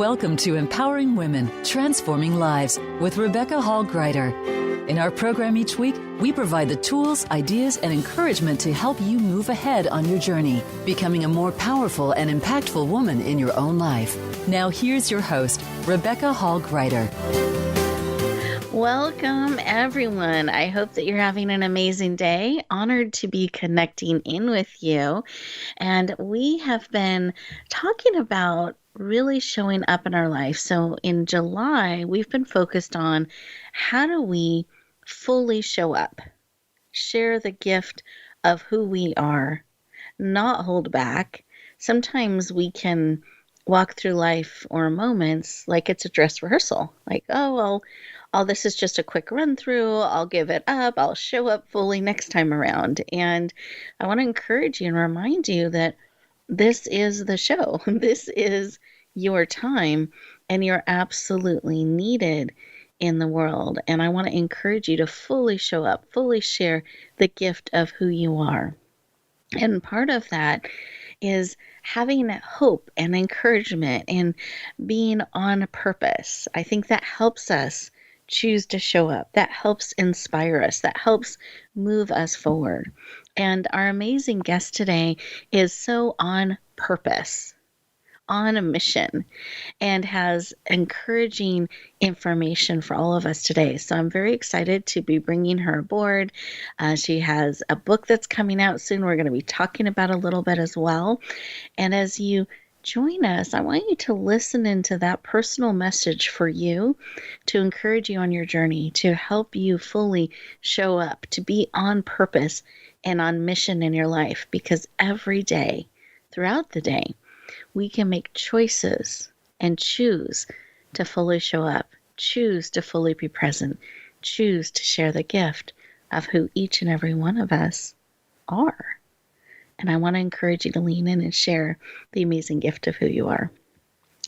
Welcome to Empowering Women, Transforming Lives with Rebecca Hall Gruyter. In our program each week, we provide the tools, ideas, and encouragement to help you move ahead on your journey, becoming a more powerful and impactful woman in your own life. Now here's your host, Rebecca Hall Gruyter. Welcome, everyone. I hope that you're having an amazing day. Honored to be connecting in with you. And we have been talking about really showing up in our life. So in July, we've been focused on how do we fully show up, share the gift of who we are, not hold back. Sometimes we can walk through life or moments like it's a dress rehearsal, like, this is just a quick run through. I'll give it up. I'll show up fully next time around. And I want to encourage you and remind you that this is the show. This is your time, and you're absolutely needed in the world. And I want to encourage you to fully show up, fully share the gift of who you are. And part of that is having hope and encouragement and being on purpose. I think that helps us choose to show up. That helps inspire us. That helps move us forward. And our amazing guest today is so on purpose, on a mission, and has encouraging information for all of us today. So I'm very excited to be bringing her aboard. She has a book that's coming out soon. We're going to be talking about a little bit as well. And as you join us, I want you to listen into that personal message for you, to encourage you on your journey, to help you fully show up, to be on purpose and on mission in your life. Because every day, throughout the day, we can make choices and choose to fully show up, choose to fully be present, choose to share the gift of who each and every one of us are. And I want to encourage you to lean in and share the amazing gift of who you are.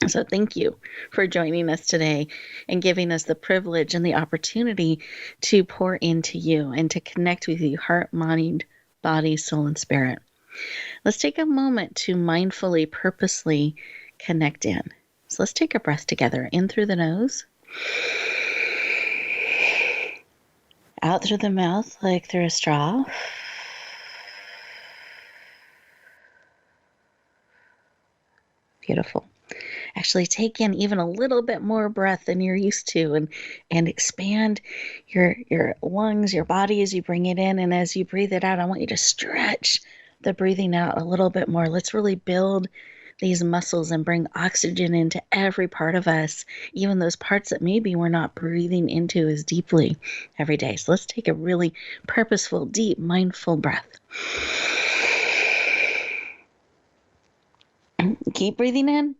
So thank you for joining us today and giving us the privilege and the opportunity to pour into you and to connect with you, heart, mind, body, soul, and spirit. Let's take a moment to mindfully, purposely connect in. So let's take a breath together. In through the nose, out through the mouth like through a straw. Beautiful. Actually take in even a little bit more breath than you're used to, and expand your lungs, your body as you bring it in. And as you breathe it out, I want you to stretch the breathing out a little bit more. Let's really build these muscles and bring oxygen into every part of us, even those parts that maybe we're not breathing into as deeply every day. So let's take a really purposeful, deep, mindful breath. Keep breathing in.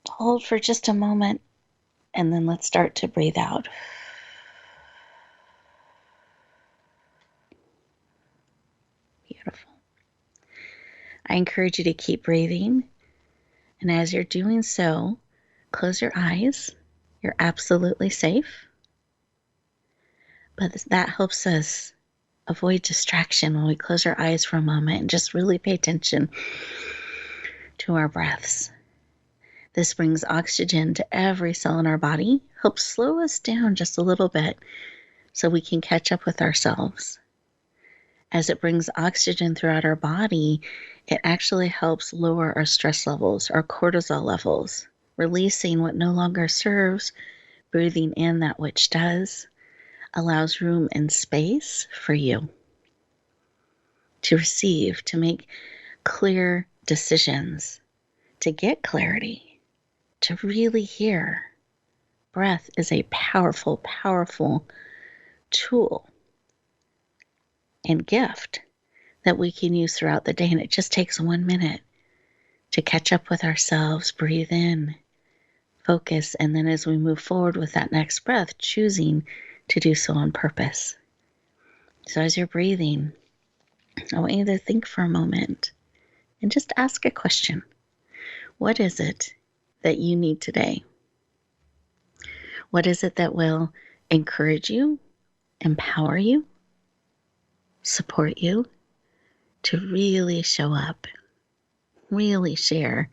Hold for just a moment, and then let's start to breathe out. Beautiful. I encourage you to keep breathing, and as you're doing so, close your eyes. You're absolutely safe, but that helps us avoid distraction when we close our eyes for a moment and just really pay attention to our breaths. This brings oxygen to every cell in our body, helps slow us down just a little bit so we can catch up with ourselves. As it brings oxygen throughout our body, it actually helps lower our stress levels, our cortisol levels, releasing what no longer serves, breathing in that which does, allows room and space for you to receive, to make clear decisions, to get clarity, to really hear. Breath is a powerful, powerful tool and gift that we can use throughout the day. And it just takes 1 minute to catch up with ourselves, breathe in, focus, and then as we move forward with that next breath, choosing to do so on purpose. So as you're breathing, I want you to think for a moment and just ask a question. What is it that you need today? What is it that will encourage you, empower you, support you to really show up, really share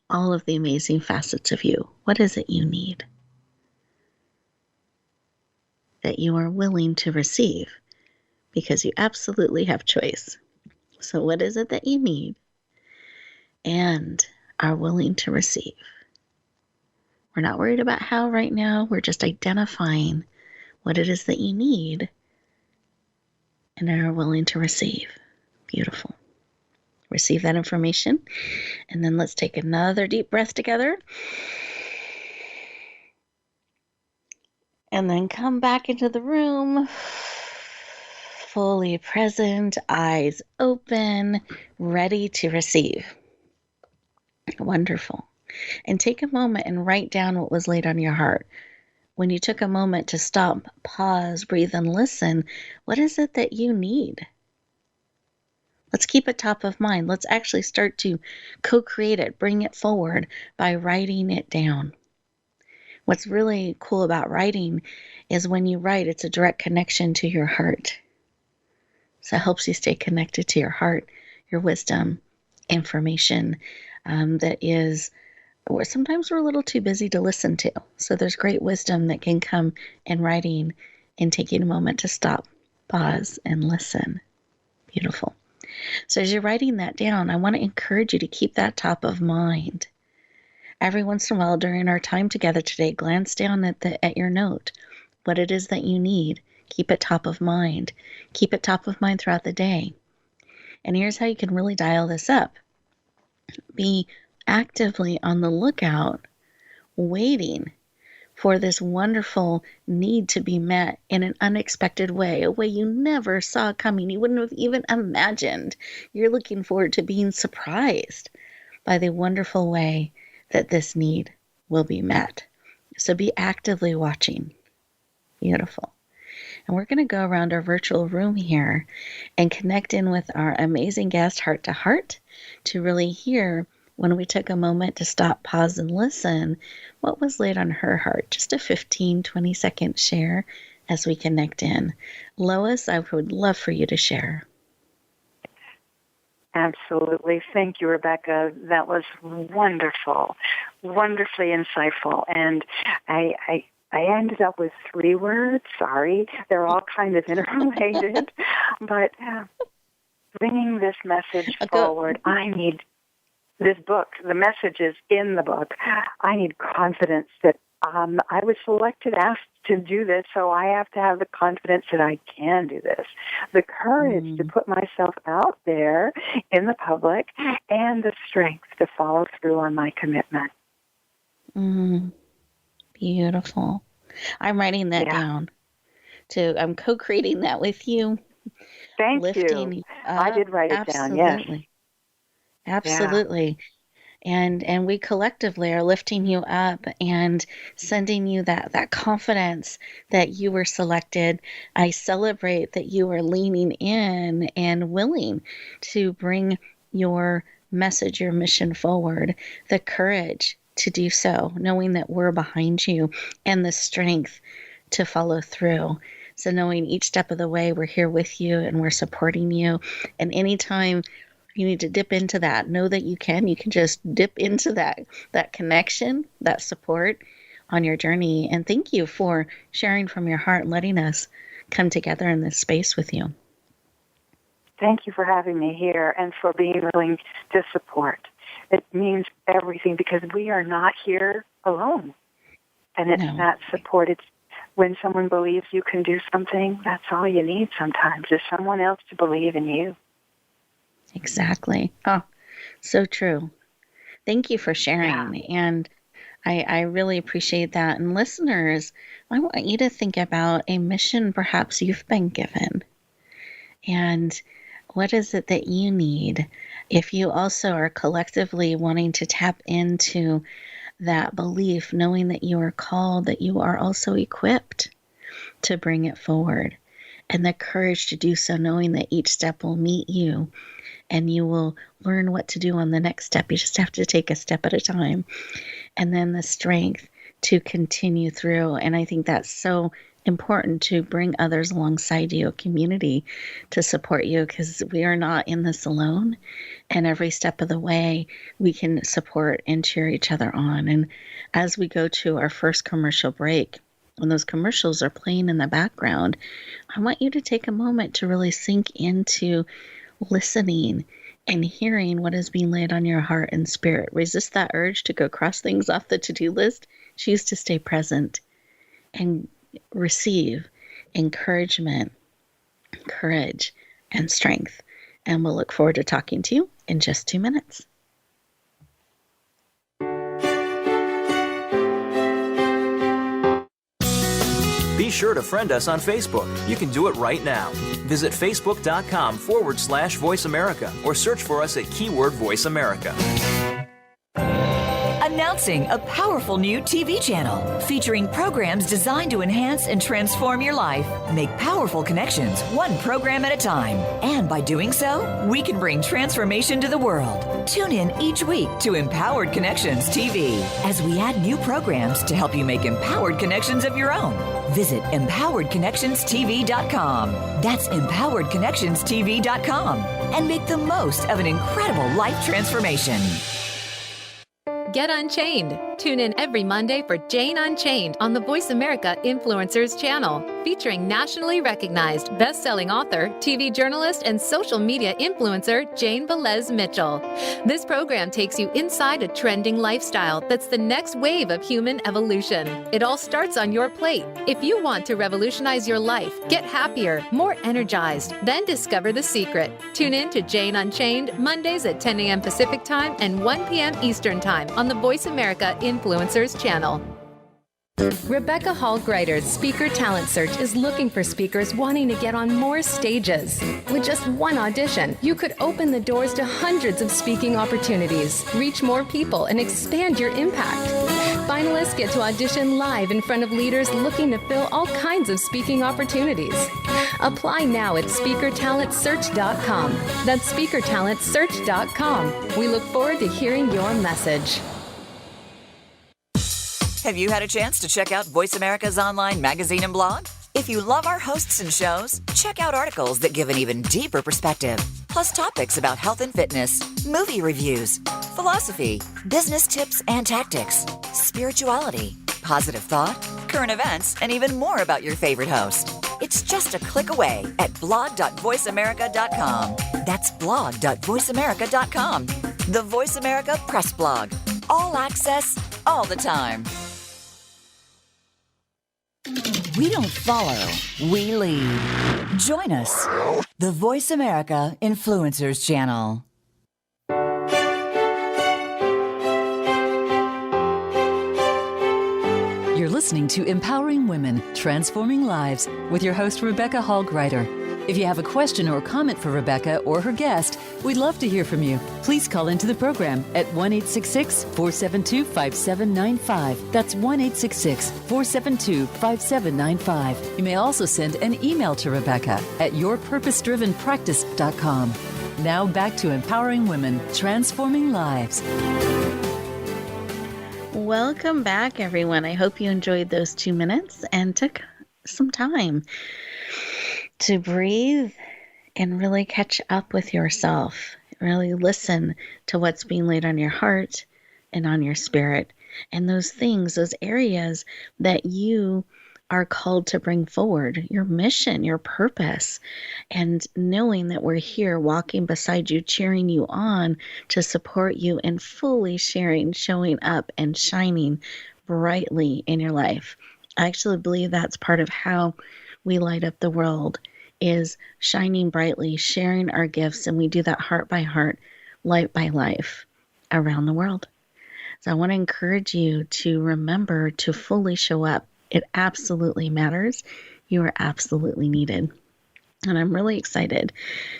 all of the amazing facets of you. What is it you need that you are willing to receive? Because you absolutely have choice. So what is it that you need and are willing to receive? We're not worried about how right now. We're just identifying what it is that you need and are willing to receive. Beautiful. Receive that information. And then let's take another deep breath together. And then come back into the room, fully present, eyes open, ready to receive. Wonderful. And take a moment and write down what was laid on your heart. When you took a moment to stop, pause, breathe, and listen, what is it that you need? Let's keep it top of mind. Let's actually start to co-create it, bring it forward by writing it down. What's really cool about writing is when you write, it's a direct connection to your heart. So it helps you stay connected to your heart, your wisdom, information that is, or sometimes we're a little too busy to listen to. So there's great wisdom that can come in writing and taking a moment to stop, pause, and listen. Beautiful. So as you're writing that down, I want to encourage you to keep that top of mind. Every once in a while during our time together today, glance down at your note, what it is that you need. Keep it top of mind. Keep it top of mind throughout the day. And here's how you can really dial this up. Be actively on the lookout, waiting for this wonderful need to be met in an unexpected way, a way you never saw coming. You wouldn't have even imagined. You're looking forward to being surprised by the wonderful way that this need will be met. So be actively watching. Beautiful. And we're going to go around our virtual room here and connect in with our amazing guest heart to heart to really hear, when we took a moment to stop, pause, and listen, what was laid on her heart. Just a 15, 20-second share as we connect in. Lois, I would love for you to share. Absolutely. Thank you, Rebecca. That was wonderful, wonderfully insightful. And I ended up with 3 words. Sorry. They're all kind of interrelated. But bringing this message forward, I need this book. The message is in the book. I need confidence that I was selected, asked to do this, so I have to have the confidence that I can do this. The courage to put myself out there in the public, and the strength to follow through on my commitment. Beautiful. I'm writing that down. I'm co-creating that with you. Thank you. I did write it down, yes. Absolutely. And we collectively are lifting you up and sending you that confidence that you were selected. I celebrate that you are leaning in and willing to bring your message, your mission forward, the courage to do so, knowing that we're behind you, and the strength to follow through. So knowing each step of the way, we're here with you and we're supporting you. And anytime you need to dip into that, know that you can just dip into that connection, that support on your journey. And thank you for sharing from your heart and letting us come together in this space with you. Thank you for having me here and for being willing to support. It means everything, because we are not here alone. And it's that support. It's when someone believes you can do something, that's all you need sometimes, is someone else to believe in you. Exactly. Oh, so true. Thank you for sharing. Yeah. And I really appreciate that. And listeners, I want you to think about a mission perhaps you've been given. And what is it that you need? If you also are collectively wanting to tap into that belief, knowing that you are called, that you are also equipped to bring it forward, and the courage to do so, knowing that each step will meet you and you will learn what to do on the next step. You just have to take a step at a time. And then the strength to continue through. And I think that's so important to bring others alongside you, a community to support you, because we are not in this alone. And every step of the way, we can support and cheer each other on. And as we go to our first commercial break, when those commercials are playing in the background, I want you to take a moment to really sink into listening and hearing what is being laid on your heart and spirit. Resist that urge to go cross things off the to-do list. Choose to stay present and receive encouragement, courage, and strength. And we'll look forward to talking to you in just 2 minutes. Be sure to friend us on Facebook. You can do it right now. Visit facebook.com/Voice America or search for us at keyword Voice America. Announcing a powerful new TV channel featuring programs designed to enhance and transform your life. Make powerful connections, one program at a time. And by doing so, we can bring transformation to the world. Tune in each week to Empowered Connections TV as we add new programs to help you make empowered connections of your own. Visit empoweredconnectionstv.com. That's empoweredconnectionstv.com. And make the most of an incredible life transformation. Get Unchained. Tune in every Monday for Jane Unchained on the Voice America Influencers Channel, featuring nationally recognized best-selling author, TV journalist, and social media influencer Jane Velez Mitchell. This program takes you inside a trending lifestyle that's the next wave of human evolution. It all starts on your plate. If you want to revolutionize your life, get happier, more energized, then discover the secret. Tune in to Jane Unchained Mondays at 10 a.m. Pacific Time and 1 p.m. Eastern Time on the Voice America Influencers Channel. Rebecca Hall Gruyter's Speaker Talent Search is looking for speakers wanting to get on more stages. With just one audition, you could open the doors to hundreds of speaking opportunities, reach more people, and expand your impact. Finalists get to audition live in front of leaders looking to fill all kinds of speaking opportunities. Apply now at speakertalentsearch.com. That's speakertalentsearch.com. We look forward to hearing your message. Have you had a chance to check out Voice America's online magazine and blog? If you love our hosts and shows, check out articles that give an even deeper perspective, plus topics about health and fitness, movie reviews, philosophy, business tips and tactics, spirituality, positive thought, current events, and even more about your favorite host. It's just a click away at blog.voiceamerica.com. That's blog.voiceamerica.com. The Voice America Press Blog. All access, all the time. We don't follow, we lead. Join us, the Voice America Influencers Channel. You're listening to Empowering Women, Transforming Lives with your host, Rebecca Hall Gruyter. If you have a question or comment for Rebecca or her guest, we'd love to hear from you. Please call into the program at 1-866-472-5795. That's 1-866-472-5795. You may also send an email to Rebecca at yourpurposedrivenpractice.com. Now back to Empowering Women, Transforming Lives. Welcome back, everyone. I hope you enjoyed those 2 minutes and took some time to breathe and really catch up with yourself. Really listen to what's being laid on your heart and on your spirit, and those things, those areas that you are called to bring forward, your mission, your purpose, and knowing that we're here walking beside you, cheering you on to support you and fully sharing, showing up and shining brightly in your life. I actually believe that's part of how we light up the world, is shining brightly, sharing our gifts, and we do that heart by heart, light by life around the world. So I want to encourage you to remember to fully show up. It absolutely matters. You are absolutely needed. And I'm really excited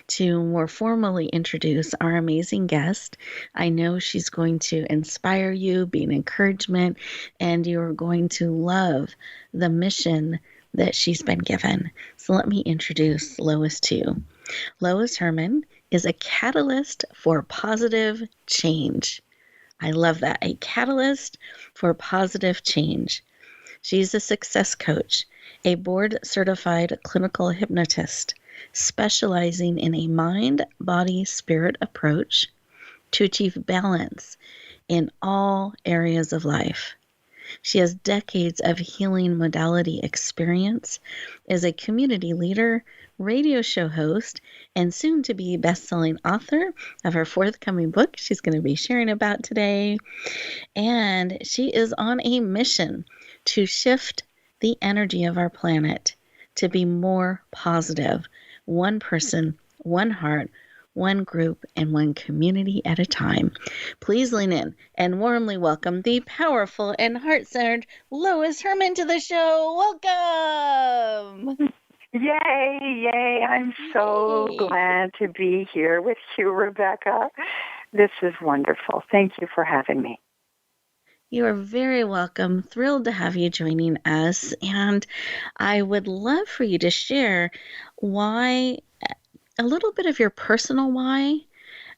to more formally introduce our amazing guest. I know she's going to inspire you, be an encouragement, and you're going to love the mission that she's been given. So let me introduce Lois to you. Lois Herman is a catalyst for positive change. I love that. A catalyst for positive change. She's a success coach a board-certified clinical hypnotist specializing in a mind-body-spirit approach to achieve balance in all areas of life. She has decades of healing modality experience, is a community leader, radio show host, and soon-to-be best-selling author of her forthcoming book she's going to be sharing about today. And she is on a mission to shift the energy of our planet to be more positive, one person, one heart, one group, and one community at a time. Please lean in and warmly welcome the powerful and heart-centered Lois Herman to the show. Welcome! Yay, yay. I'm so glad to be here with you, Rebecca. This is wonderful. Thank you for having me. You are very welcome. Thrilled to have you joining us. And I would love for you to share why, a little bit of your personal why,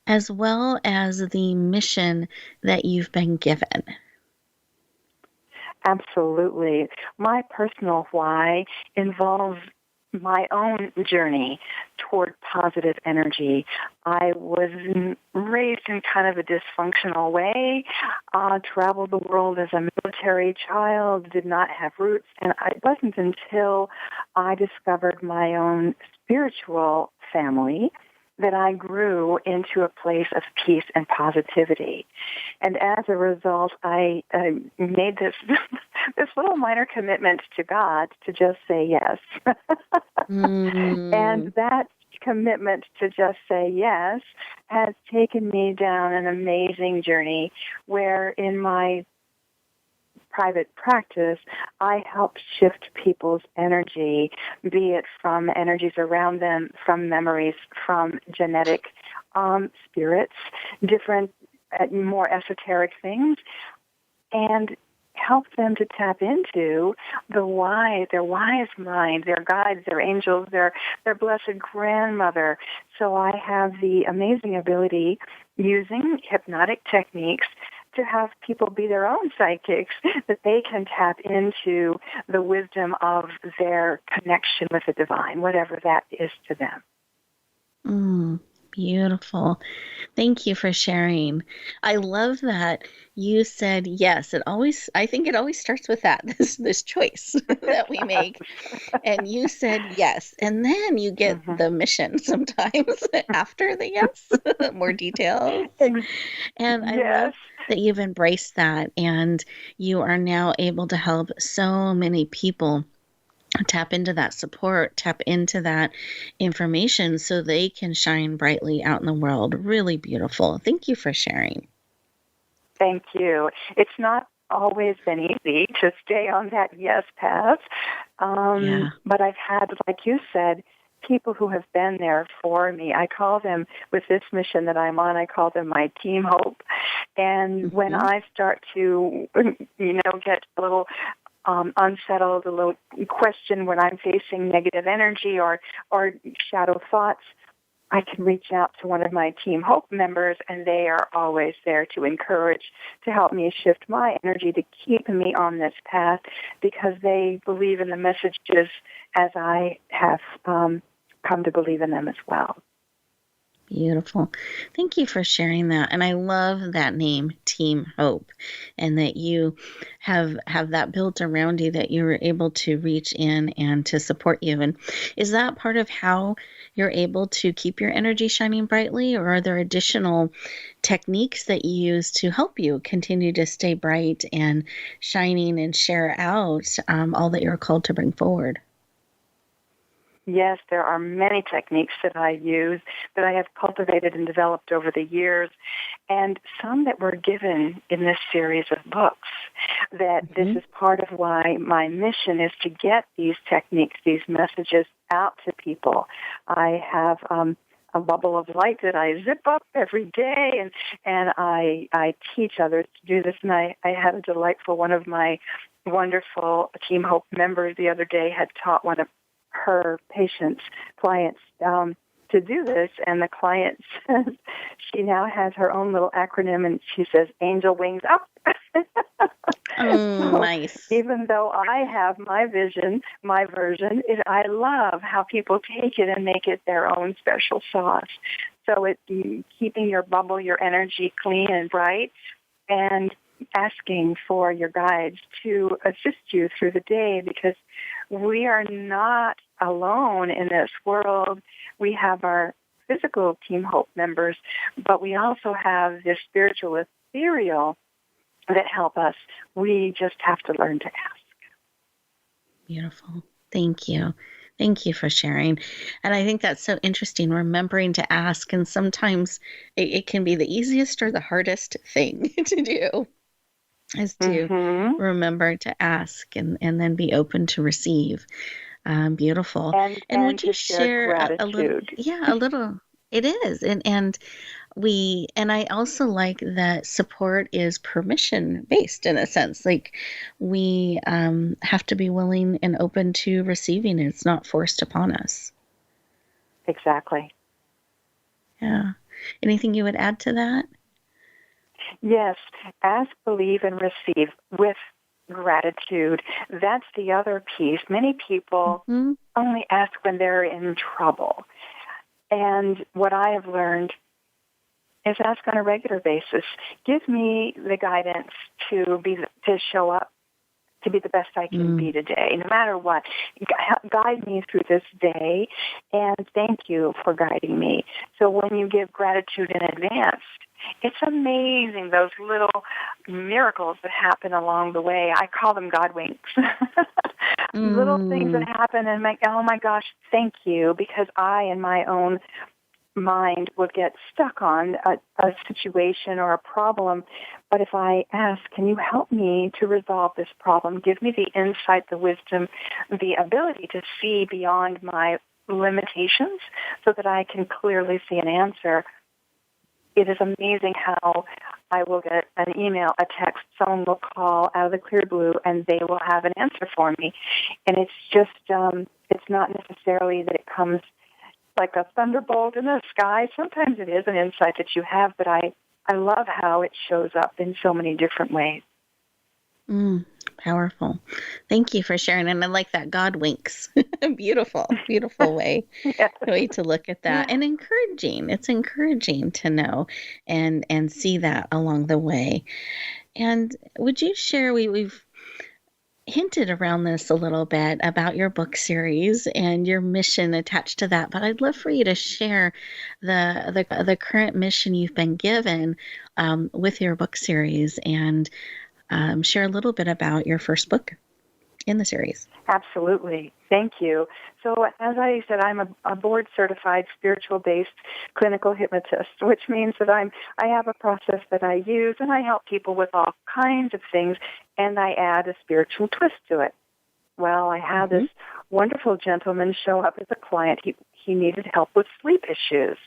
as well as the mission that you've been given. Absolutely. My personal why involves my own journey toward positive energy. I was raised in kind of a dysfunctional way, traveled the world as a military child, did not have roots, and it wasn't until I discovered my own spiritual family that I grew into a place of peace and positivity. And as a result, I made this this little minor commitment to God to just say yes. And that commitment to just say yes has taken me down an amazing journey where in my private practice, I help shift people's energy, be it from energies around them, from memories, from genetic spirits, different, more esoteric things, and help them to tap into the why, their wise mind, their guides, their angels, their blessed grandmother. So I have the amazing ability, using hypnotic techniques, to have people be their own psychics, that they can tap into the wisdom of their connection with the divine, whatever that is to them. Beautiful. Thank you for sharing. I love that you said yes. I think it always starts with that, this choice that we make. And you said yes. And then you get the mission sometimes after the yes, more details. And I love that you've embraced that, and you are now able to help so many people tap into that support, tap into that information so they can shine brightly out in the world. Really beautiful. Thank you for sharing. Thank you. It's not always been easy to stay on that yes path, but I've had, like you said, people who have been there for me. I call them, with this mission that I'm on, I call them my Team Hope. And when I start to, get a little unsettled, a little question when I'm facing negative energy or shadow thoughts, I can reach out to one of my Team Hope members, and they are always there to encourage, to help me shift my energy, to keep me on this path, because they believe in the messages as I have come to believe in them as well. Beautiful. Thank you for sharing that. And I love that name, Team Hope, and that you have that built around you, that you were able to reach in and to support you. And is that part of how you're able to keep your energy shining brightly, or are there additional techniques that you use to help you continue to stay bright and shining and share out all that you're called to bring forward? Yes, there are many techniques that I use, that I have cultivated and developed over the years, and some that were given in this series of books. That this is part of why my mission is to get these techniques, these messages out to people. I have a bubble of light that I zip up every day, and I teach others to do this. And I had a delightful, one of my wonderful Team Hope members the other day had taught one of her clients to do this, and the client says she now has her own little acronym, and she says, Angel Wings Up. Oh, So nice. even though I have my vision, my version, I love how people take it and make it their own special sauce. So it's keeping your bubble, your energy clean and bright, and asking for your guides to assist you through the day, because we are not alone in this world. We have our physical Team Hope members, but we also have this spiritual ethereal that help us. We just have to learn to ask. Beautiful. Thank you. Thank you for sharing. And I think that's so interesting, remembering to ask. And sometimes it can be the easiest or the hardest thing to do, is to remember to ask and then be open to receive. Beautiful. And would to you share share a little? gratitude. Yeah, a little. It is. And I also like that support is permission based, in a sense. Like, we have to be willing and open to receiving it. It's not forced upon us. Exactly. Yeah. Anything you would add to that? Yes, ask, believe, and receive with gratitude. That's the other piece. Many people only ask when they're in trouble. And what I have learned is ask on a regular basis. Give me the guidance to show up, to be the best I can be today, no matter what. Guide me through this day, and thank you for guiding me. So when you give gratitude in advance, it's amazing, those little miracles that happen along the way. I call them God winks. Little things that happen, and I'm like, oh my gosh, thank you, because I, in my own mind, would get stuck on a situation or a problem. But if I ask, can you help me to resolve this problem? Give me the insight, the wisdom, the ability to see beyond my limitations so that I can clearly see an answer. It is amazing how I will get an email, a text, someone will call out of the clear blue, and they will have an answer for me. And it's just, it's not necessarily that it comes like a thunderbolt in the sky. Sometimes it is an insight that you have, but I love how it shows up in so many different ways. Powerful. Thank you for sharing. And I like that, God winks. Beautiful, beautiful way, way to look at that. And encouraging. It's encouraging to know and see that along the way. And would you share, we've hinted around this a little bit about your book series and your mission attached to that, but I'd love for you to share the current mission you've been given with your book series, and share a little bit about your first book in the series. Absolutely. Thank you. So as I said, I'm a board-certified spiritual-based clinical hypnotist, which means that I have a process that I use, and I help people with all kinds of things, and I add a spiritual twist to it. Well, I had this wonderful gentleman show up as a client. He needed help with sleep issues.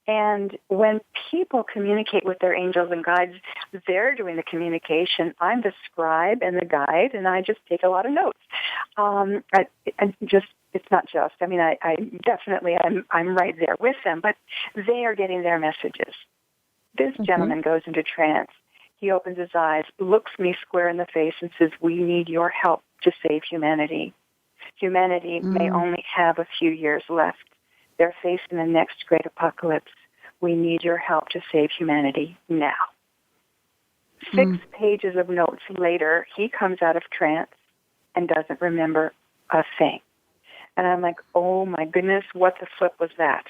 And when people communicate with their angels and guides, they're doing the communication. I'm the scribe and the guide, and I just take a lot of notes. It's not just. I mean, I definitely, I'm right there with them, but they are getting their messages. This gentleman goes into trance. He opens his eyes, looks me square in the face, and says, "We need your help to save humanity. Humanity may only have a few years left. They're facing the next great apocalypse. We need your help to save humanity now." 6 pages of notes later, he comes out of trance and doesn't remember a thing. And I'm like, oh my goodness, what the flip was that?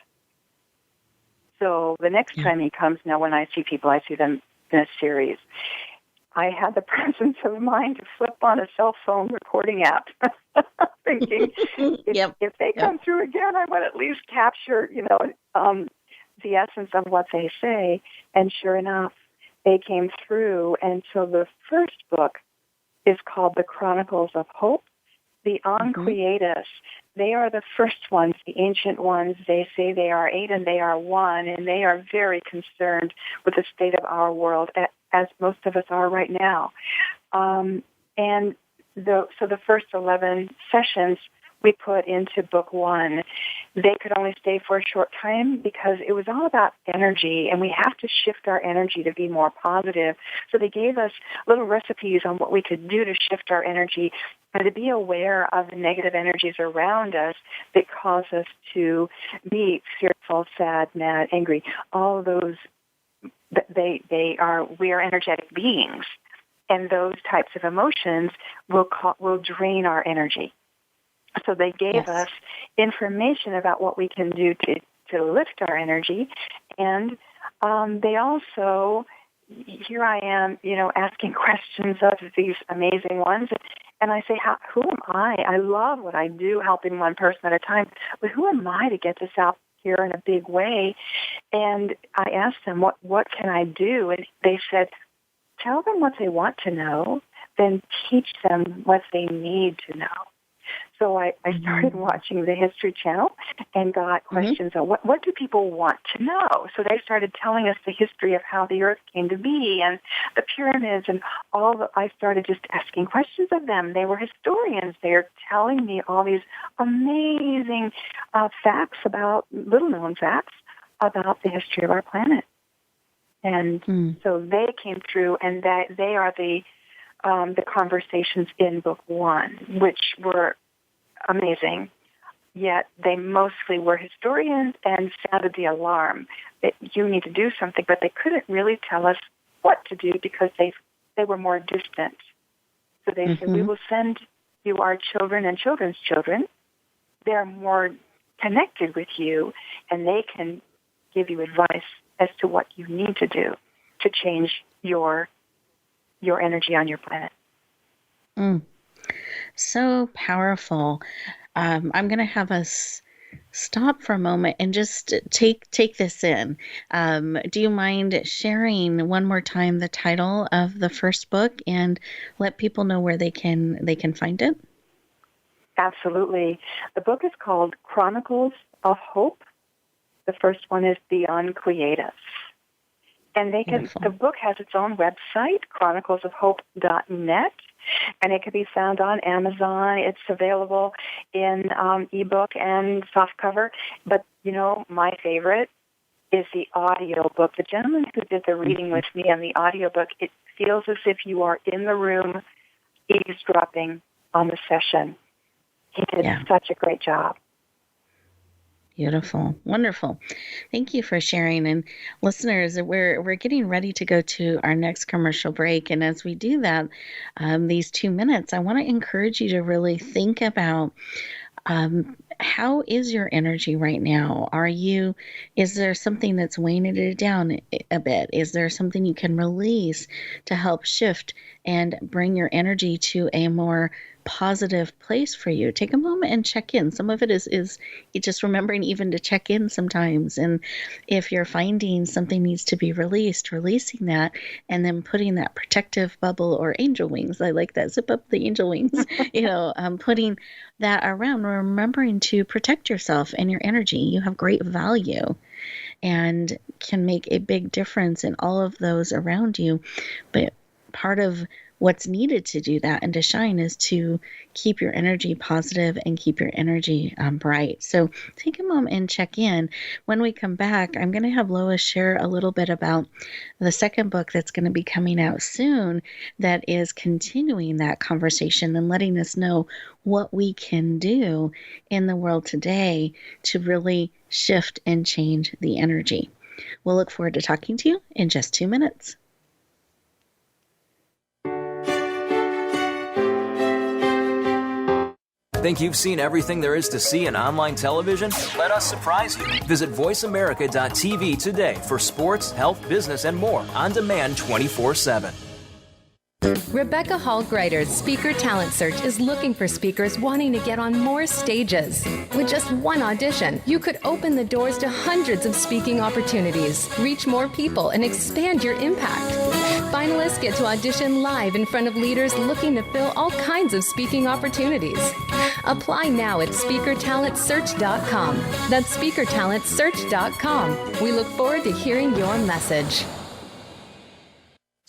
So the next time he comes, now when I see people, I see them in a series. I had the presence of mind to flip on a cell phone recording app, thinking, if they come through again, I would at least capture, the essence of what they say. And sure enough, they came through. And so the first book is called The Chronicles of Hope. The Uncreatus, they are the first ones, the ancient ones. They say they are 8 and they are 1, and they are very concerned with the state of our world, as most of us are right now. So the first 11 sessions we put into book one, they could only stay for a short time because it was all about energy, and we have to shift our energy to be more positive. So they gave us little recipes on what we could do to shift our energy and to be aware of the negative energies around us that cause us to be fearful, sad, mad, angry. All of those, we are energetic beings, and those types of emotions will drain our energy. So they gave us information about what we can do to lift our energy, and they also, here I am, asking questions of these amazing ones, and I say, who am I? I love what I do, helping one person at a time, but who am I to get this out here in a big way? And I asked them, what can I do? And they said, tell them what they want to know, then teach them what they need to know. So I started watching the History Channel and got questions on what do people want to know. So they started telling us the history of how the Earth came to be and the pyramids and I started just asking questions of them. They were historians. They are telling me all these amazing facts little-known facts about the history of our planet. And so they came through, and they are the conversations in book one, which were amazing, yet they mostly were historians and sounded the alarm that you need to do something, but they couldn't really tell us what to do because they were more distant. So they said, we will send you our children and children's children. They're more connected with you, and they can give you advice as to what you need to do to change your energy on your planet. So powerful. I'm going to have us stop for a moment and just take this in. Do you mind sharing one more time the title of the first book and let people know where they can find it? Absolutely. The book is called Chronicles of Hope. The first one is Beyond Creative. And the book has its own website, chroniclesofhope.net, and it can be found on Amazon. It's available in ebook and softcover. But, my favorite is the audio book. The gentleman who did the reading with me on the audio book, it feels as if you are in the room eavesdropping on the session. He did such a great job. Beautiful. Wonderful. Thank you for sharing. And listeners, we're getting ready to go to our next commercial break. And as we do that, these 2 minutes, I want to encourage you to really think about how is your energy right now? Is there something that's weighing it down a bit? Is there something you can release to help shift and bring your energy to a more positive place for you? Take a moment and check in. Some of it is just remembering even to check in sometimes. And if you're finding something needs to be released, releasing that and then putting that protective bubble or angel wings. I like that. Zip up the angel wings, putting that around, remembering to protect yourself and your energy. You have great value and can make a big difference in all of those around you. But part of what's needed to do that and to shine is to keep your energy positive and keep your energy bright. So take a moment and check in. When we come back, I'm going to have Lois share a little bit about the second book that's going to be coming out soon that is continuing that conversation and letting us know what we can do in the world today to really shift and change the energy. We'll look forward to talking to you in just 2 minutes. Think you've seen everything there is to see in online television? Let us surprise you. Visit voiceamerica.tv today for sports, health, business, and more on demand 24/7. Rebecca Hall Gruyter's Speaker Talent Search is looking for speakers wanting to get on more stages. With just one audition, you could open the doors to hundreds of speaking opportunities, reach more people, and expand your impact. Finalists get to audition live in front of leaders looking to fill all kinds of speaking opportunities. Apply now at speakertalentsearch.com. That's speakertalentsearch.com. We look forward to hearing your message.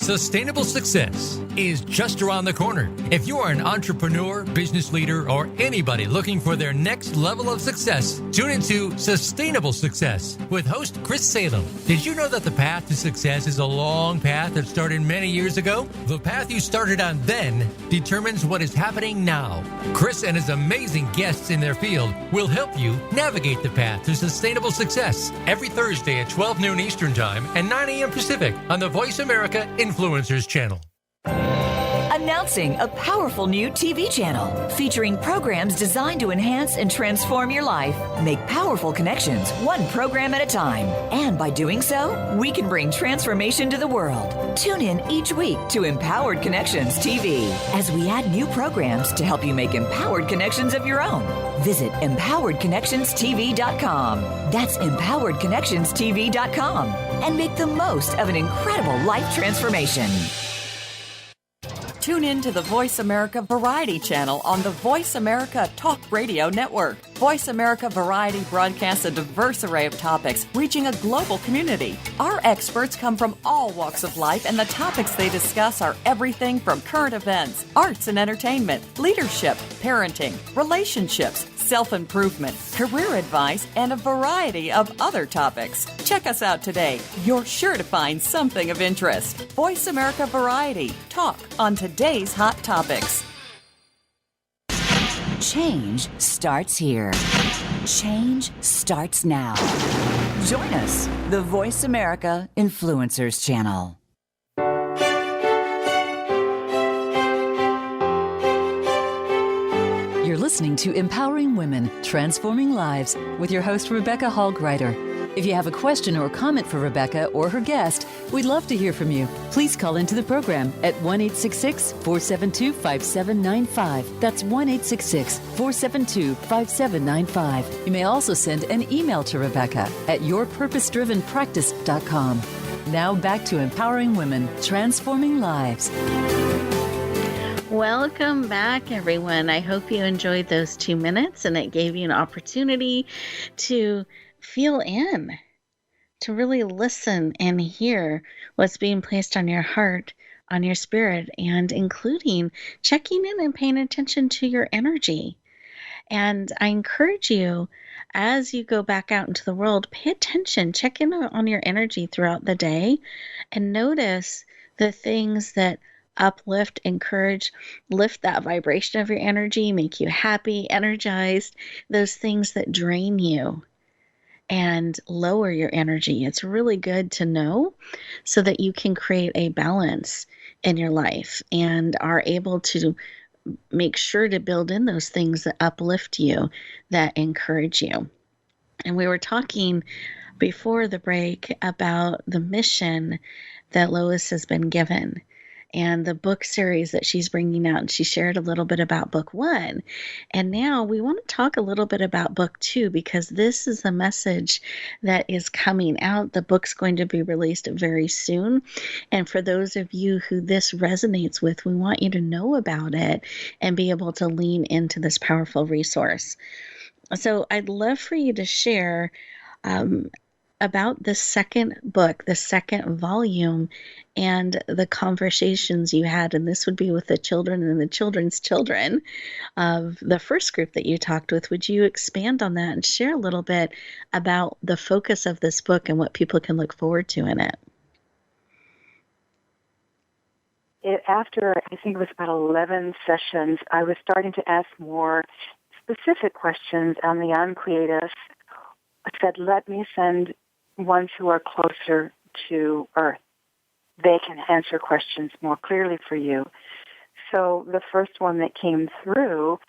Sustainable success is just around the corner. If you are an entrepreneur, business leader, or anybody looking for their next level of success, tune into Sustainable Success with host Chris Salem. Did you know that the path to success is a long path that started many years ago? The path you started on then determines what is happening now. Chris and his amazing guests in their field will help you navigate the path to sustainable success every Thursday at 12 noon Eastern Time and 9 a.m. Pacific on the Voice America Influencers Channel. Announcing a powerful new TV channel featuring programs designed to enhance and transform your life. Make powerful connections, one program at a time. And by doing so, we can bring transformation to the world. Tune in each week to Empowered Connections TV as we add new programs to help you make empowered connections of your own. Visit empoweredconnectionstv.com. That's empoweredconnectionstv.com. And make the most of an incredible life transformation. Tune in to the Voice America Variety channel on the Voice America Talk Radio Network. Voice America Variety broadcasts a diverse array of topics, reaching a global community. Our experts come from all walks of life, and the topics they discuss are everything from current events, arts and entertainment, leadership, parenting, relationships, self-improvement, career advice, and a variety of other topics. Check us out today. You're sure to find something of interest. Voice America Variety. Talk on today's hot topics. Change starts here. Change starts now. Join us, the Voice America Influencers Channel. You're listening to Empowering Women, Transforming Lives with your host, Rebecca Hall Gruyter. If you have a question or comment for Rebecca or her guest, we'd love to hear from you. Please call into the program at 1-866-472-5795. That's 1-866-472-5795. You may also send an email to Rebecca at yourpurposedrivenpractice.com. Now back to Empowering Women, Transforming Lives. Welcome back, everyone. I hope you enjoyed those 2 minutes and it gave you an opportunity to feel in, to really listen and hear what's being placed on your heart, on your spirit, and including checking in and paying attention to your energy. And I encourage you, as you go back out into the world, pay attention, check in on your energy throughout the day, and notice the things that uplift, encourage, lift that vibration of your energy, make you happy, energized, those things that drain you and lower your energy. It's really good to know so that you can create a balance in your life and are able to make sure to build in those things that uplift you, that encourage you. And we were talking before the break about the mission that Lois has been given and the book series that she's bringing out. And she shared a little bit about book 1. And now we want to talk a little bit about book 2, because this is a message that is coming out. The book's going to be released very soon. And for those of you who this resonates with, we want you to know about it and be able to lean into this powerful resource. So I'd love for you to share about the second book, the second volume, and the conversations you had. And this would be with the children and the children's children of the first group that you talked with. Would you expand on that and share a little bit about the focus of this book and what people can look forward to in it? After, I think it was about 11 sessions, I was starting to ask more specific questions on the uncreative. I said, let me send ones who are closer to Earth. They can answer questions more clearly for you. So the first one that came through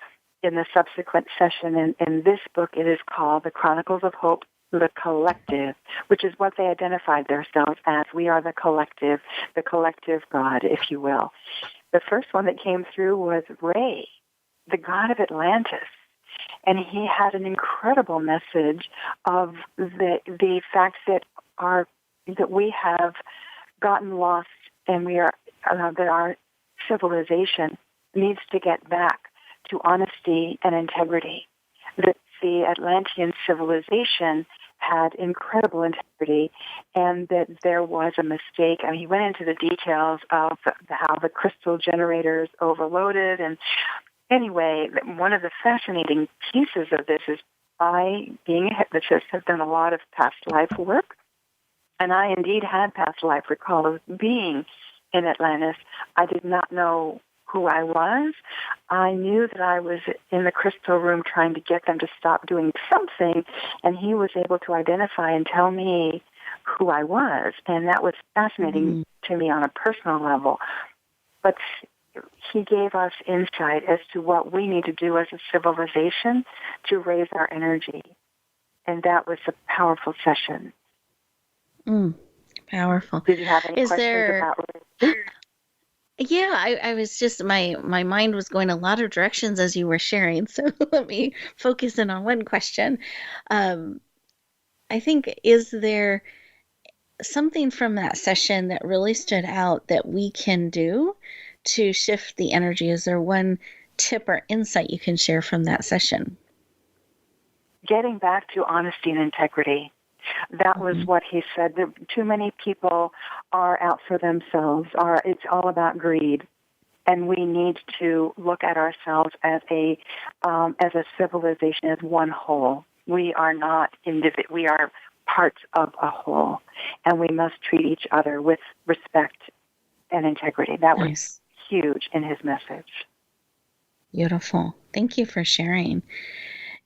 in the subsequent session in this book, it is called The Chronicles of Hope, the Collective, which is what they identified themselves as. We are the collective God, if you will. The first one that came through was Ray, the god of Atlantis. And he had an incredible message of the fact that we have gotten lost, and we are that our civilization needs to get back to honesty and integrity. That the Atlantean civilization had incredible integrity, and that there was a mistake. I mean, he went into the details of how the crystal generators overloaded. And anyway, one of the fascinating pieces of this is I, being a hypnotist, have done a lot of past life work. And I indeed had past life recall of being in Atlantis. I did not know who I was. I knew that I was in the crystal room trying to get them to stop doing something, and he was able to identify and tell me who I was. And that was fascinating to me on a personal level. But he gave us insight as to what we need to do as a civilization to raise our energy. And that was a powerful session. Powerful. Did you have any questions about it? Yeah, I was just, my mind was going a lot of directions as you were sharing. So let me focus in on one question. I think, is there something from that session that really stood out that we can do to shift the energy? Is there one tip or insight you can share from that session? Getting back to honesty and integrity. That was what he said. Too many people are out for themselves. It's all about greed, and we need to look at ourselves as a civilization, as one whole. We are not we are parts of a whole, and we must treat each other with respect and integrity. That was huge in his message. Beautiful. Thank you for sharing.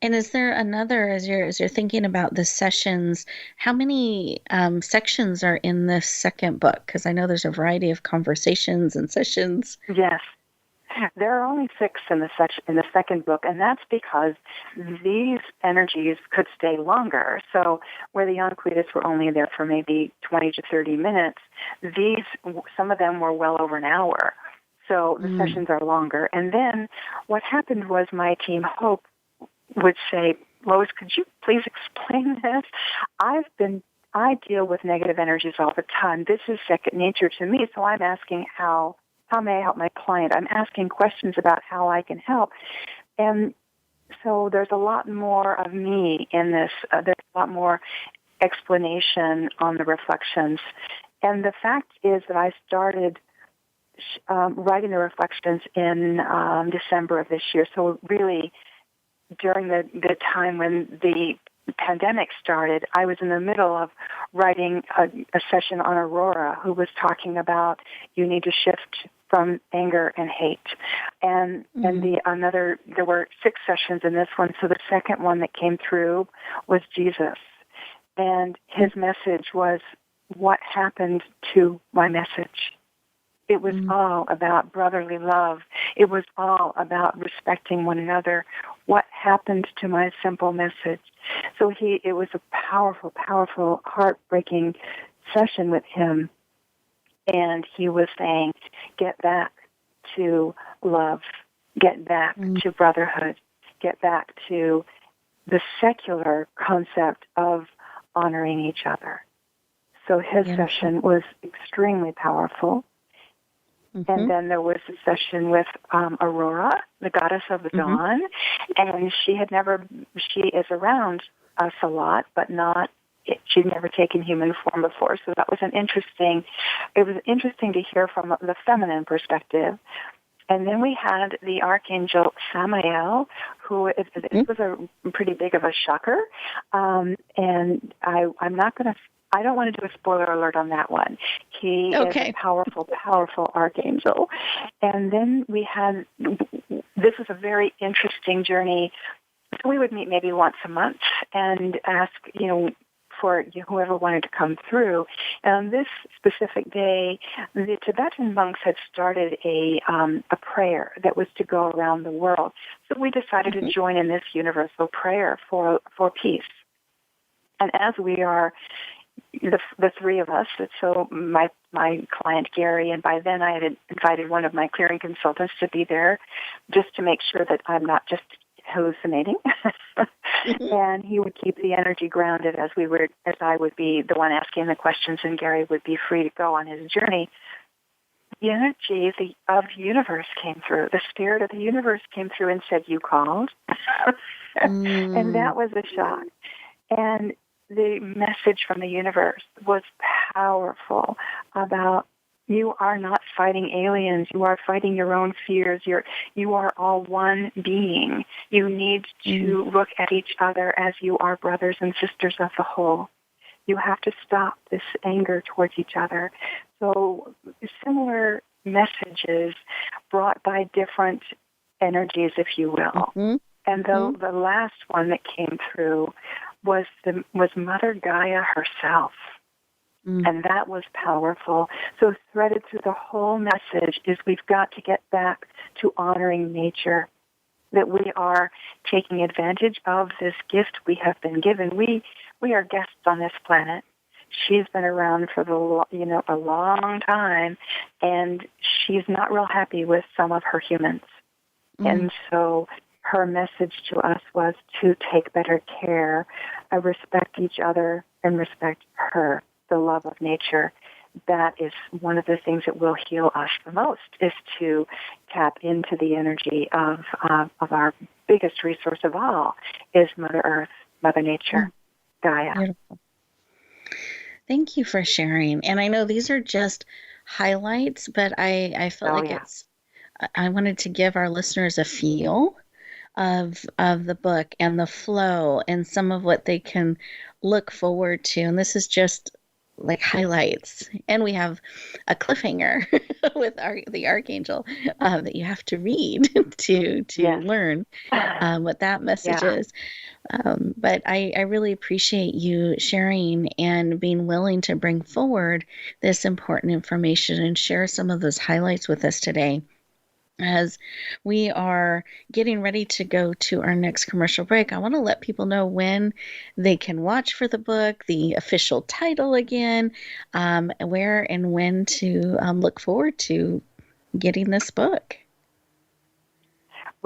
And is there another, as you're thinking about the sessions, how many sections are in this second book? Because I know there's a variety of conversations and sessions. Yes. There are only 6 in the second book, and that's because these energies could stay longer. So where the Yanquitas were only there for maybe 20 to 30 minutes, some of them were well over an hour. So the sessions are longer. And then what happened was my team, Hope, would say, Lois, could you please explain this? I deal with negative energies all the time. This is second nature to me, so I'm asking how may I help my client? I'm asking questions about how I can help. And so there's a lot more of me in this. There's a lot more explanation on the reflections. And the fact is that I started writing the reflections in December of this year, so really during the time when the pandemic started, I was in the middle of writing a session on Aurora, who was talking about you need to shift from anger and hate. And there were 6 sessions in this one, so the second one that came through was Jesus. And his message was, what happened to my message? It was all about brotherly love. It was all about respecting one another. What happened to my simple message? So it was a powerful, powerful, heartbreaking session with him. And he was saying, get back to love. Get back to brotherhood. Get back to the secular concept of honoring each other. So his session was extremely powerful. And then there was a session with Aurora, the goddess of the dawn, and she is around us a lot, but she'd never taken human form before. So that was it was interesting to hear from the feminine perspective. And then we had the Archangel Samael, who it was a pretty big of a shocker. And I don't want to do a spoiler alert on that one. He is a powerful, powerful archangel. And then this is a very interesting journey. So we would meet maybe once a month and ask, for whoever wanted to come through. And on this specific day, the Tibetan monks had started a prayer that was to go around the world. So we decided to join in this universal prayer for peace. And as we are the 3 of us, so my client Gary, and by then I had invited one of my clearing consultants to be there just to make sure that I'm not just hallucinating. And he would keep the energy grounded as I would be the one asking the questions, and Gary would be free to go on his journey. The energy of the universe came through. The spirit of the universe came through and said, "You called." And that was a shock. And the message from the universe was powerful about you are not fighting aliens. You are fighting your own fears. You are all one being. You need to look at each other as you are brothers and sisters of the whole. You have to stop this anger towards each other. So similar messages brought by different energies, if you will. And the last one that came through was Mother Gaia herself. And that was powerful. So threaded through the whole message is we've got to get back to honoring nature, that we are taking advantage of this gift we have been given. We are guests on this planet. She's been around for a long time, and she's not real happy with some of her humans. And so her message to us was to take better care, respect each other, and respect her. The love of nature. That is one of the things that will heal us the most, is to tap into the energy of our biggest resource of all, is Mother Earth, Mother Nature, Gaia. Beautiful. Thank you for sharing. And I know these are just highlights, but I felt I wanted to give our listeners a feel of the book and the flow and some of what they can look forward to. And this is just like highlights, and we have a cliffhanger with the Archangel that you have to read to learn what that message is. But I really appreciate you sharing and being willing to bring forward this important information and share some of those highlights with us today. As we are getting ready to go to our next commercial break, I want to let people know when they can watch for the book, the official title again, where and when to look forward to getting this book.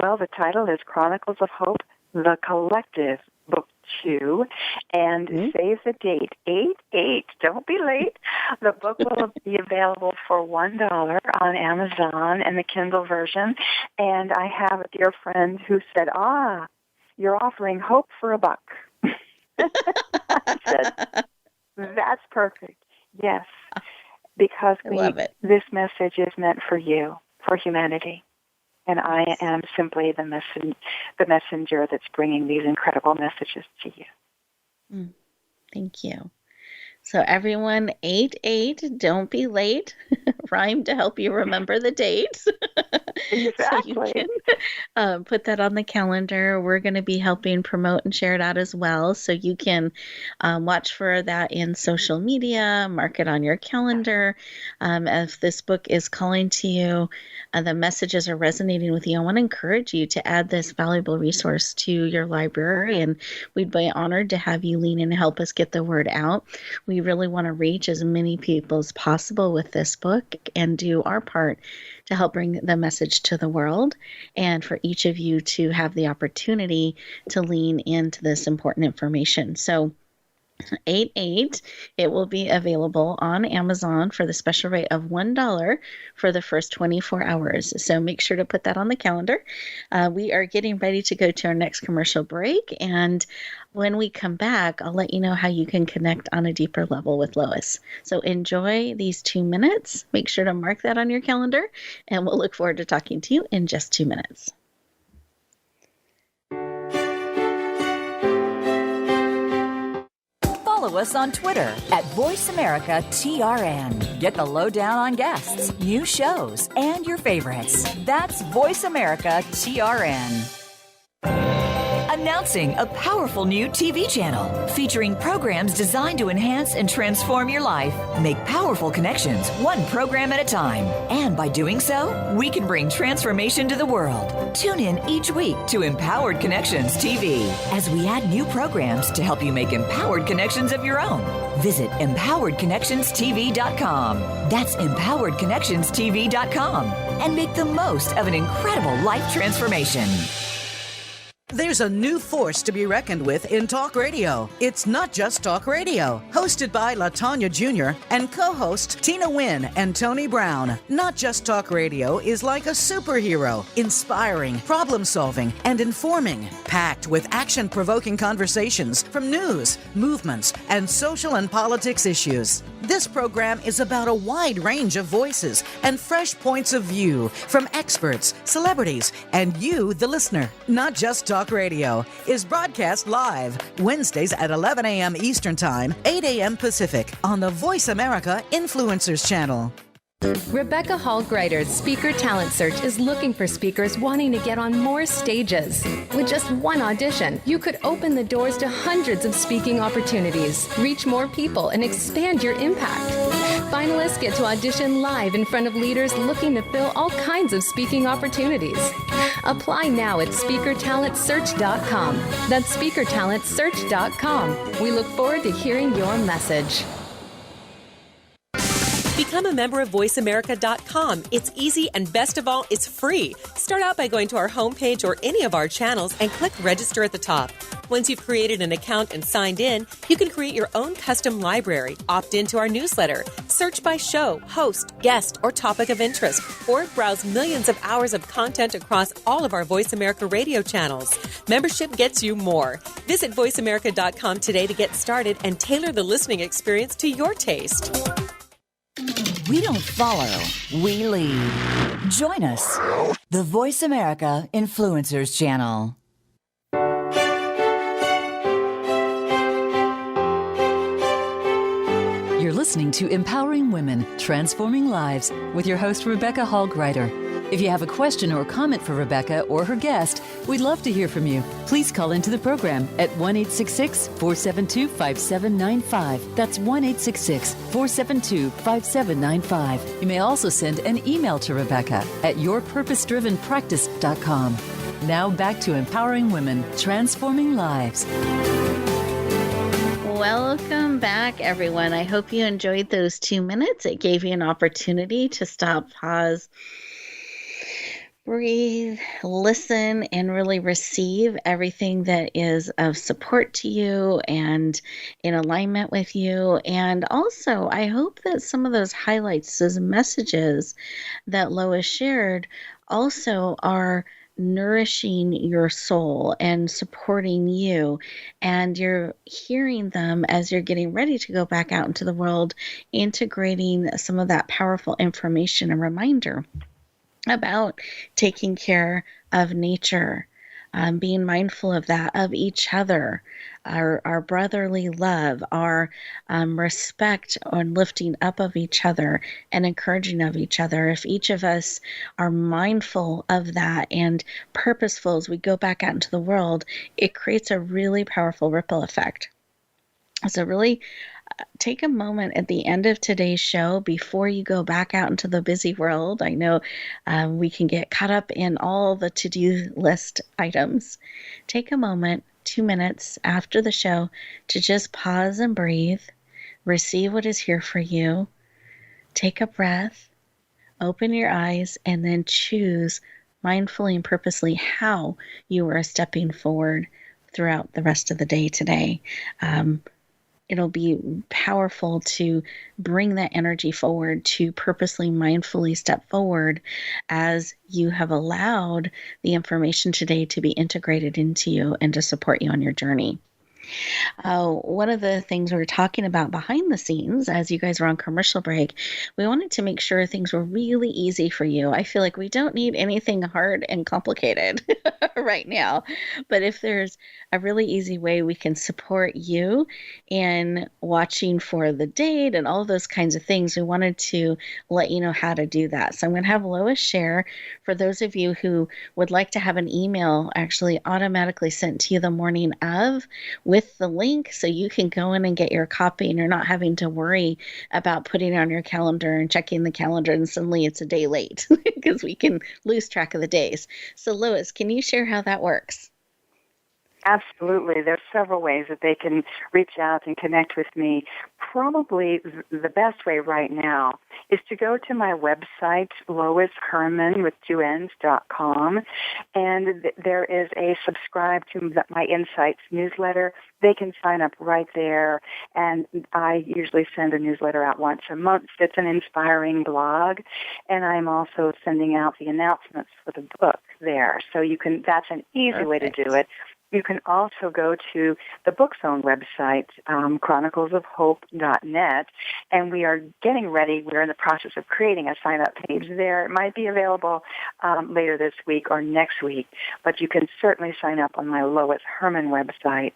Well, the title is Chronicles of Hope, The Collective, Book 2, and save the date, 8/8. Don't be late. The book will be available for $1 on Amazon and the Kindle version. And I have a dear friend who said, you're offering hope for $1. I said, that's perfect. Yes, because this message is meant for you, for humanity. And I am simply the messenger that's bringing these incredible messages to you. Thank you. So everyone, 8/8, don't be late. Rhyme to help you remember the dates. Exactly. So you can put that on the calendar. We're going to be helping promote and share it out as well. So you can watch for that in social media, mark it on your calendar. If this book is calling to you, the messages are resonating with you, I want to encourage you to add this valuable resource to your library. And we'd be honored to have you lean in and help us get the word out. We really want to reach as many people as possible with this book and do our part to help bring the message to the world, and for each of you to have the opportunity to lean into this important information. So 8/8, it will be available on Amazon for the special rate of $1 for the first 24 hours. So make sure to put that on the calendar. We are getting ready to go to our next commercial break. And when we come back, I'll let you know how you can connect on a deeper level with Lois. So enjoy these 2 minutes. Make sure to mark that on your calendar, and we'll look forward to talking to you in just 2 minutes. Follow us on Twitter at VoiceAmericaTRN. Get the lowdown on guests, new shows, and your favorites. That's VoiceAmericaTRN. Announcing a powerful new TV channel featuring programs designed to enhance and transform your life. Make powerful connections, one program at a time. And by doing so, we can bring transformation to the world. Tune in each week to Empowered Connections TV as we add new programs to help you make empowered connections of your own. Visit EmpoweredConnectionsTV.com. That's EmpoweredConnectionsTV.com. And make the most of an incredible life transformation. There's a new force to be reckoned with in talk radio. It's Not Just Talk Radio, hosted by LaTanya Jr. and co-hosts Tina Wynn and Tony Brown. Not Just Talk Radio is like a superhero, inspiring, problem-solving, and informing, packed with action-provoking conversations from news, movements, and social and politics issues. This program is about a wide range of voices and fresh points of view from experts, celebrities, and you, the listener. Not Just Talk Radio is broadcast live Wednesdays at 11 a.m. Eastern Time, 8 a.m. Pacific on the Voice America Influencers Channel. Rebecca Hall Gruyter's Speaker Talent Search is looking for speakers wanting to get on more stages. With just one audition, you could open the doors to hundreds of speaking opportunities, reach more people, and expand your impact. Finalists get to audition live in front of leaders looking to fill all kinds of speaking opportunities. Apply now at speakertalentsearch.com. That's speakertalentsearch.com. We look forward to hearing your message. Become a member of VoiceAmerica.com. It's easy, and best of all, it's free. Start out by going to our homepage or any of our channels and click Register at the top. Once you've created an account and signed in, you can create your own custom library, opt into our newsletter, search by show, host, guest, or topic of interest, or browse millions of hours of content across all of our Voice America radio channels. Membership gets you more. Visit VoiceAmerica.com today to get started and tailor the listening experience to your taste. We don't follow, we lead. Join us, the Voice America Influencers Channel. You're listening to Empowering Women, Transforming Lives with your host, Rebecca Hall Gruyter. If you have a question or comment for Rebecca or her guest, we'd love to hear from you. Please call into the program at 1-866-472-5795. That's 1-866-472-5795. You may also send an email to Rebecca at yourpurposedrivenpractice.com. Now back to Empowering Women, Transforming Lives. Welcome back, everyone. I hope you enjoyed those 2 minutes. It gave you an opportunity to stop, pause, breathe, listen, and really receive everything that is of support to you and in alignment with you. And also, I hope that some of those highlights, those messages that Lois shared, also are nourishing your soul and supporting you, and you're hearing them as you're getting ready to go back out into the world, integrating some of that powerful information and reminder about taking care of nature, being mindful of that, of each other, our brotherly love, our respect and lifting up of each other and encouraging of each other. If each of us are mindful of that and purposeful as we go back out into the world, it creates a really powerful ripple effect. So really take a moment at the end of today's show before you go back out into the busy world. I know we can get caught up in all the to-do list items. Take a moment, 2 minutes after the show, to just pause and breathe, receive what is here for you, take a breath, open your eyes, and then choose mindfully and purposely how you are stepping forward throughout the rest of the day today. It'll be powerful to bring that energy forward, to purposely, mindfully step forward as you have allowed the information today to be integrated into you and to support you on your journey. One of the things we were talking about behind the scenes, as you guys were on commercial break, we wanted to make sure things were really easy for you. I feel like we don't need anything hard and complicated right now. But if there's a really easy way we can support you in watching for the date and all those kinds of things, we wanted to let you know how to do that. So I'm going to have Lois share for those of you who would like to have an email actually automatically sent to you the morning of with the link, so you can go in and get your copy and you're not having to worry about putting it on your calendar and checking the calendar and suddenly it's a day late because we can lose track of the days. So Lois, can you share how that works? Absolutely. There's several ways that they can reach out and connect with me. Probably the best way right now is to go to my website, Lois Herman with 2Ns.com, and there is a subscribe to my Insights newsletter. They can sign up right there, and I usually send a newsletter out once a month. It's an inspiring blog, and I'm also sending out the announcements for the book there. So that's an easy way to do it. You can also go to the book's own website, chroniclesofhope.net, and we are getting ready. We're in the process of creating a sign-up page there. It might be available later this week or next week, but you can certainly sign up on my Lois Herman website,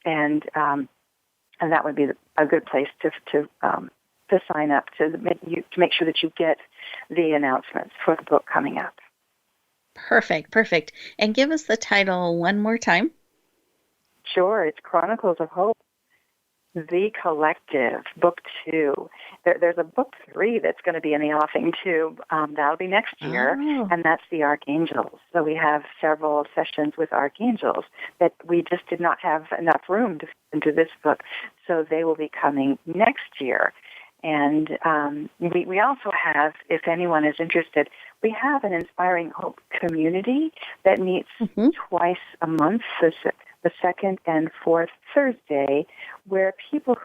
and that would be a good place to sign up to make sure that you get the announcements for the book coming up. Perfect. And give us the title one more time. Sure. It's Chronicles of Hope, The Collective, Book 2. There's a Book 3 that's going to be in the offing, too. That'll be next year, and that's the Archangels. So we have several sessions with Archangels that we just did not have enough room to fit into this book, so they will be coming next year. And we also have, if anyone is interested, we have an Inspiring Hope community that meets twice a month, the second and fourth Thursday, where people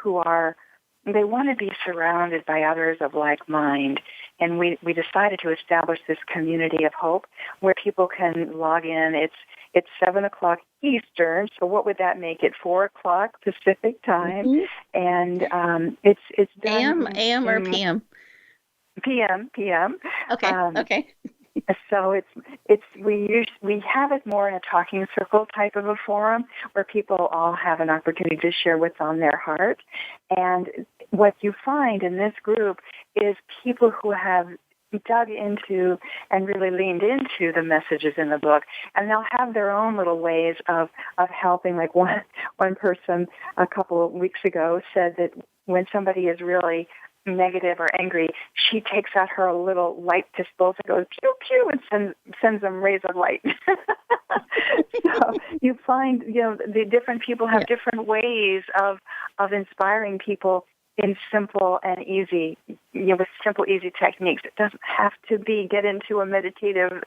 they want to be surrounded by others of like mind. And we decided to establish this community of hope where people can log in. It's 7 o'clock Eastern, so what would that make it? 4 o'clock Pacific time, and it's done AM or PM? PM. Okay. So we have it more in a talking circle type of a forum where people all have an opportunity to share what's on their heart. And what you find in this group is people who have dug into and really leaned into the messages in the book, and they'll have their own little ways of helping. Like one person a couple of weeks ago said that when somebody is really negative or angry, she takes out her little light pistols and goes pew pew and sends them rays of light. So you find, the different people have different ways of inspiring people in simple and easy, with simple, easy techniques. It doesn't have to get into a meditative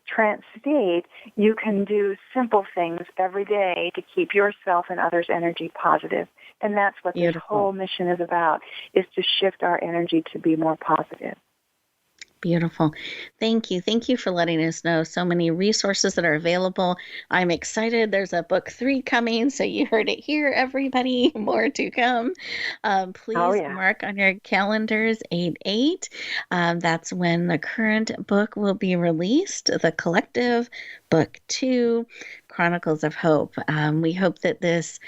trance state. You can do simple things every day to keep yourself and others' energy positive. And that's what this whole mission is about, is to shift our energy to be more positive. Beautiful. Thank you. Thank you for letting us know so many resources that are available. I'm excited. There's a book 3 coming, so you heard it here, everybody. More to come. Please mark on your calendars 8/8. That's when the current book will be released, The Collective, Book 2, Chronicles of Hope. We hope that this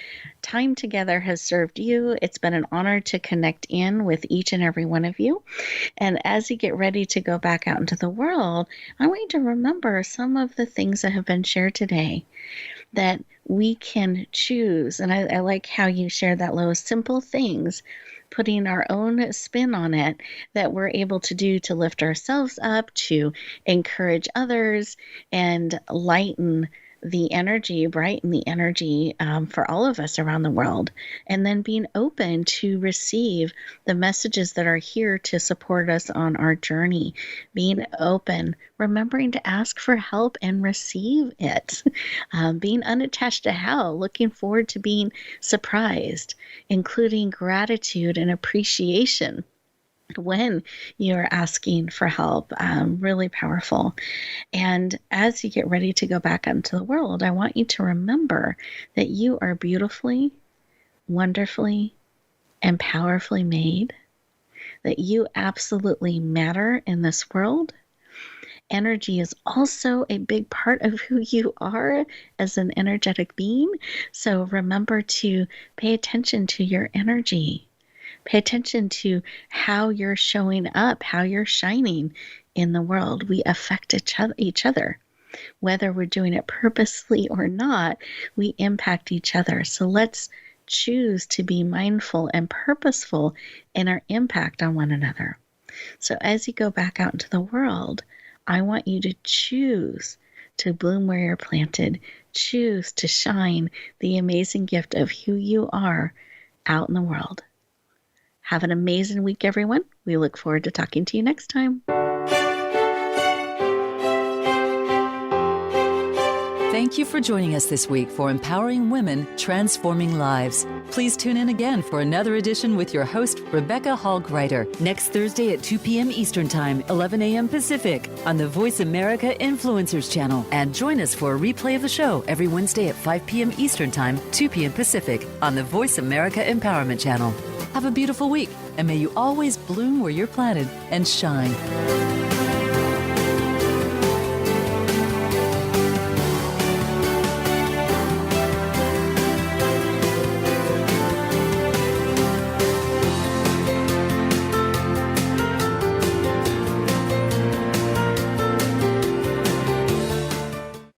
time together has served you. It's been an honor to connect in with each and every one of you. And as you get ready to go back out into the world, I want you to remember some of the things that have been shared today that we can choose. And I like how you shared that, Lois, simple things, putting our own spin on it, that we're able to do to lift ourselves up, to encourage others, and lighten the energy, brighten the energy for all of us around the world. And then being open to receive the messages that are here to support us on our journey. Being open, remembering to ask for help and receive it. Being unattached to how, looking forward to being surprised, including gratitude and appreciation when you're asking for help. Really powerful. And as you get ready to go back out into the world, I want you to remember that you are beautifully, wonderfully, and powerfully made, that you absolutely matter in this world. Energy is also a big part of who you are as an energetic being. So remember to pay attention to your energy. Pay attention to how you're showing up, how you're shining in the world. We affect each other. Whether we're doing it purposely or not, we impact each other. So let's choose to be mindful and purposeful in our impact on one another. So as you go back out into the world, I want you to choose to bloom where you're planted. Choose to shine the amazing gift of who you are out in the world. Have an amazing week, everyone. We look forward to talking to you next time. Thank you for joining us this week for Empowering Women, Transforming Lives. Please tune in again for another edition with your host, Rebecca Hall Gruyter, next Thursday at 2 p.m. Eastern Time, 11 a.m. Pacific, on the Voice America Influencers Channel. And join us for a replay of the show every Wednesday at 5 p.m. Eastern Time, 2 p.m. Pacific, on the Voice America Empowerment Channel. Have a beautiful week, and may you always bloom where you're planted and shine.